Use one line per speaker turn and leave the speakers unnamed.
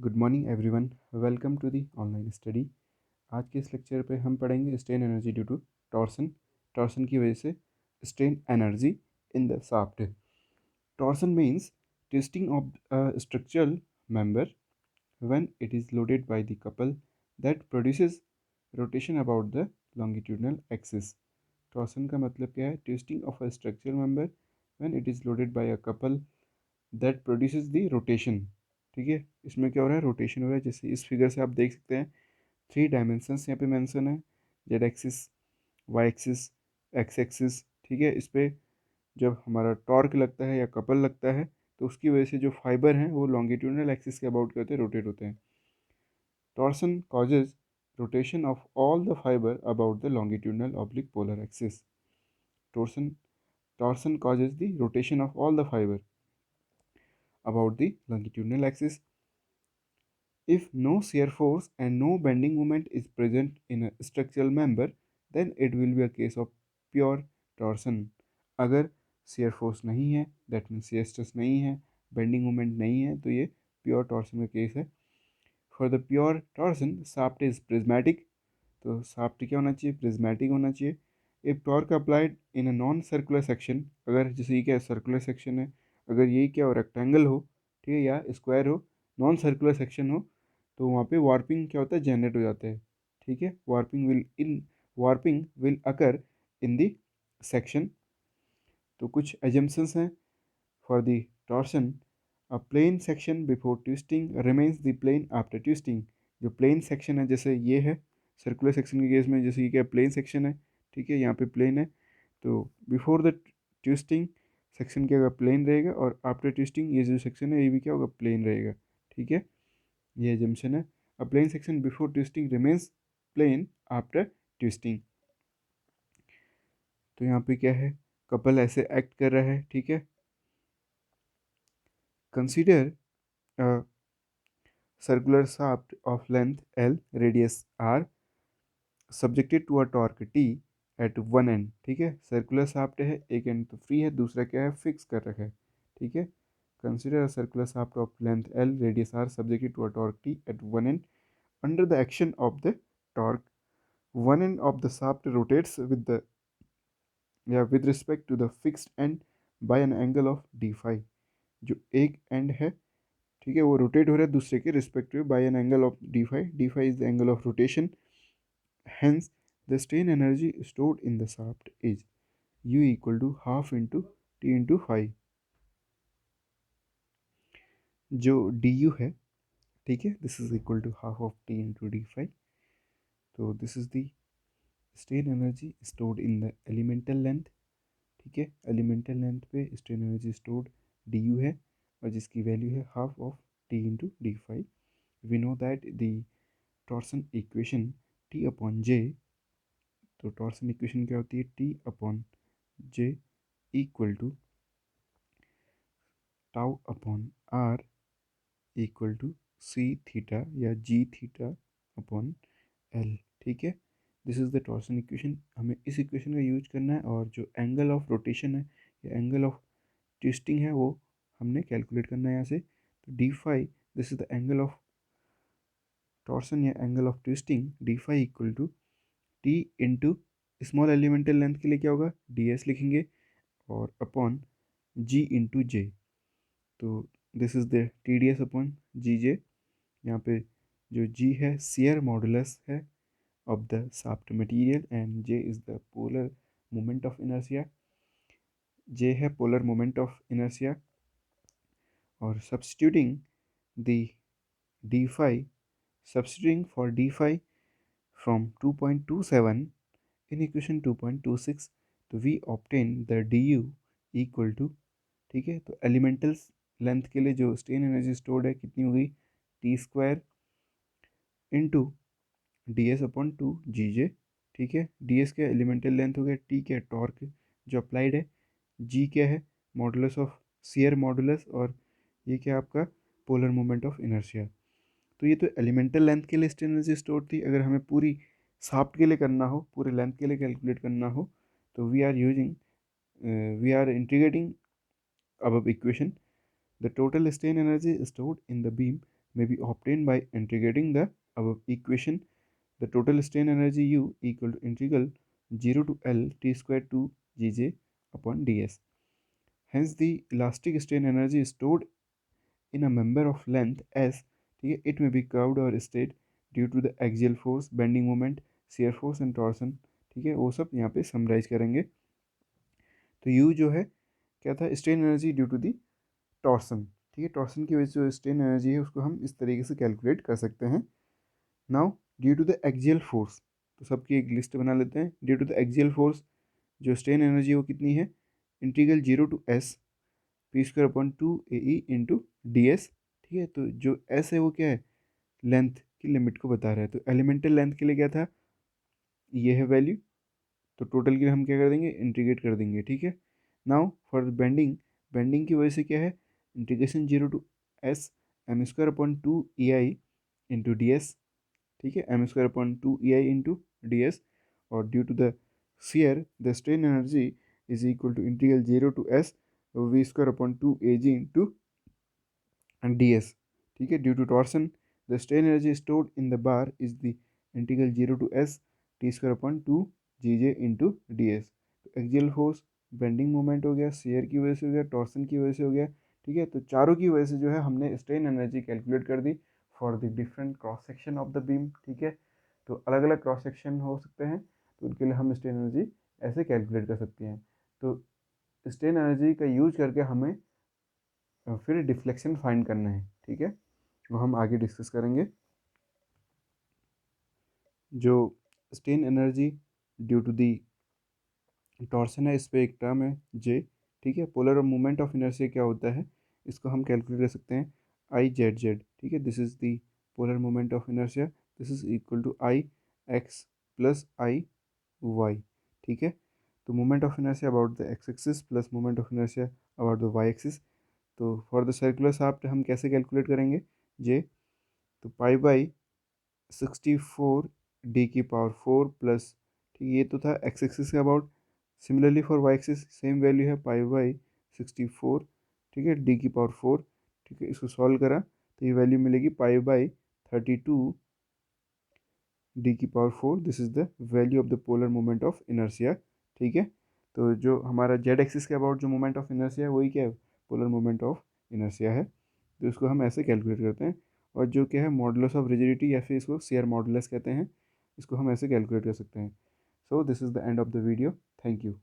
Good morning everyone, welcome to the online study. आज के इस लेक्चर पे हम पढ़ेंगे strain energy due to torsion. Torsion की वजह से strain energy in the shaft. Torsion means twisting of a structural member when it is loaded by the couple that produces rotation about the longitudinal axis. Torsion का मतलब क्या है? Twisting of a structural member when it is loaded by a couple that produces the rotation। ठीक है, इसमें क्या हो रहा है? रोटेशन हो रहा है। जैसे इस फिगर से आप देख सकते हैं, 3 डायमेंशंस यहाँ पे मेंशन है, Z axis, Y axis, X axis. ठीक है, इस पे जब हमारा टॉर्क लगता है या कपल लगता है तो उसकी वजह से जो फाइबर हैं वो लॉन्गिट्यूडनल एक्सिस के अबाउट क्या होते हैं? रोटेट होते हैं। Torsion causes rotation of all the fibre about the longitudinal oblique polar axis। torsion causes the rotation of all the fiber about the longitudinal axis. If no shear force and no bending moment is present in a structural member, then it will be a case of pure torsion। अगर shear force नहीं है, that means shear stress नहीं है, bending moment नहीं है, तो ये pure torsion का केस है। For the pure torsion, shaft is prismatic। तो शाफ्ट क्या होना चाहिए? प्रिज्मेटिक होना चाहिए। If torque applied in a non circular section, अगर जैसे ये क्या सर्कुलर सेक्शन है, अगर ये क्या हो, रेक्टेंगल हो, ठीक है, या स्क्वायर हो, नॉन सर्कुलर सेक्शन हो, तो वहाँ पे वार्पिंग क्या होता है? जनरेट हो जाता है। ठीक है, warping will occur in the section. तो कुछ एजम्पशंस हैं for the torsion. A plane section before twisting remains the plane after twisting. जो प्लेन सेक्शन है, जैसे ये है सर्कुलर सेक्शन के केस में, जैसे ये क्या प्लेन सेक्शन है, ठीक है, यहाँ पे प्लेन है, तो बिफोर द ट्विस्टिंग सेक्शन क्या होगा? प्लेन रहेगा, और आफ्टर ट्विस्टिंग ये जो सेक्शन है ये भी क्या होगा? प्लेन रहेगा। ठीक है, ये एजम्पशन है। A plane section before twisting remains plane after twisting. तो यहाँ पे क्या है? कपल ऐसे एक्ट कर रहा है। ठीक है, consider circular shaft of length L, radius R, subjected to a torque T at one end। ठीक है, सर्कुलर शाफ्ट है, एक एंड तो फ्री है, दूसरा क्या है? फिक्स कर रखा है। ठीक है, consider a circular shaft of length L, radius R, subjected to a torque T at one end। Under the action of the torque, one end of the shaft rotates with respect to the fixed end by an angle of d phi। जो एक and है, ठीक है, वो rotate हो रहा है दूसरे के respective by an angle of d phi. D phi is the angle of rotation. Hence the strain energy stored in the shaft is U equal to half into T into phi. जो d U है, ठीक है, this is equal to half of T into d phi. तो this is the strain energy stored in the elemental length. ठीक है, elemental length पे strain energy stored D U है, और जिसकी वैल्यू है half of T into d phi. We know that the torsion equation T upon J. तो torsion equation क्या होती है? T upon J equal to tau upon R equal to C theta या G theta upon L. ठीक है, this is the torsion equation. हमें इस equation का यूज करना है, और जो एंगल ऑफ रोटेशन है या एंगल ऑफ ट्विस्टिंग है वो हमने कैलकुलेट करना है यहाँ से। तो d phi, this is the angle of torsion या angle of twisting. D phi equal to T into small elemental length के लिए क्या होगा? डी एस लिखेंगे, और अपॉन जी इंटू जे। तो this is the T d s upon G J. यहाँ पे जो जी है शेयर मॉडुलस है of the shaft material, and J is the polar moment of inertia. J है पोलर मोमेंट ऑफ इनर्शिया। और substituting the d phi, substituting for d phi from 2.27 in equation 2.26, तो we obtain the d U equal to, ठीक है, तो elemental length के लिए जो strain energy stored है कितनी हो गई? T square into D s upon two G J. ठीक है, डी एस क्या एलिमेंटल लेंथ हो गया, टी क्या टॉर्क जो अप्लाइड है, जी क्या है? मॉडुलस ऑफ शेयर मॉडुलस, और ये क्या आपका? Polar moment of inertia. तो ये तो एलिमेंटल लेंथ के लिए स्ट्रेन एनर्जी स्टोर थी। अगर हमें पूरी शाफ्ट के लिए करना हो, पूरे लेंथ के लिए कैलकुलेट करना हो, तो we are integrating above equation। The total strain energy stored in the beam may be obtained by integrating the above equation. The total strain energy U equal to integral 0 to L T square 2 Gj upon ds. Hence the elastic strain energy stored in a member of length s, ठीक है, it may be curved or straight due to the axial force, bending moment, shear force and torsion, ठीक है, वो सब यहाँ पे summarise करेंगे। तो U जो है क्या था, strain energy due to the torsion, ठीक है, टॉर्सन की वजह से जो स्ट्रेन एनर्जी है उसको हम इस तरीके से कैलकुलेट कर सकते हैं। Now due to the axial force, तो सबकी एक लिस्ट बना लेते हैं। Due to the axial force जो स्ट्रेन एनर्जी वो कितनी है, integral 0 to S P square upon 2 A E into D S, ठीक है। तो जो एस है वो क्या है, लेंथ की लिमिट को बता रहा है। तो एलिमेंटल लेंथ के लिए क्या था, ये है वैल्यू, तो टोटल के लिए हम क्या कर देंगे, इंटीग्रेट कर देंगे, ठीक है। नाउ फॉर बेंडिंग, बेंडिंग की वजह से क्या है, integration 0 to S M square upon 2 E I into D S, ठीक है, M square upon 2 E I into D S. और due to the shear the strain energy is equal to integral 0 to s v square upon 2 ag into ds, ठीक है। Due to torsion the strain energy stored in the bar is the integral 0 to S T square upon 2 G J into D S. तो axial force, bending moment हो गया, share की वजह से हो गया, टॉर्सन की वजह से हो गया, ठीक है। तो चारों की वजह से जो है हमने स्ट्रेन एनर्जी कैलकुलेट कर दी for the different cross section of the beam, ठीक है। तो अलग अलग क्रॉस सेक्शन हो सकते हैं, तो उनके लिए हम स्ट्रेन एनर्जी ऐसे कैलकुलेट कर सकते हैं। तो स्ट्रेन एनर्जी का यूज करके हमें फिर डिफ्लेक्शन फाइंड करना है, ठीक है, वो हम आगे डिस्कस करेंगे। जो strain energy due to the torsion है, इस पर एक टर्म है जे, ठीक है। पोलर और मोमेंट ऑफ इनर्शिया क्या होता है, इसको हम कैलकुलेट कर सकते हैं आई जेड जेड, ठीक है। This is the polar moment of inertia, this is equal to I X plus I Y, ठीक है। तो moment of inertia about the X axis plus moment of inertia about the Y axis. तो for the circular shaft हम कैसे calculate करेंगे J, तो pi by 64 D की power 4 plus, ठीक है, ये तो था एक्स एक्सिस के about. Similarly for Y axis same value है पाई बाई 64, ठीक है, डी की पावर 4, ठीक है। इसको सॉल्व करा तो ये वैल्यू मिलेगी पाई बाई 32 डी की power 4, this is the value of the polar moment of inertia, ठीक है। तो जो हमारा जेड एक्सिस के अबाउट जो मोमेंट ऑफ इनर्शिया है वही क्या है, पोलर मोमेंट ऑफ इनर्शिया है। तो इसको हम ऐसे कैलकुलेट करते हैं। और जो क्या है मॉडुलस ऑफ रिजिडिटी या फिर इसको शेयर मॉडुलस कहते हैं, इसको हम ऐसे कैलकुलेट कर सकते हैं। So this is the end of the video, thank you.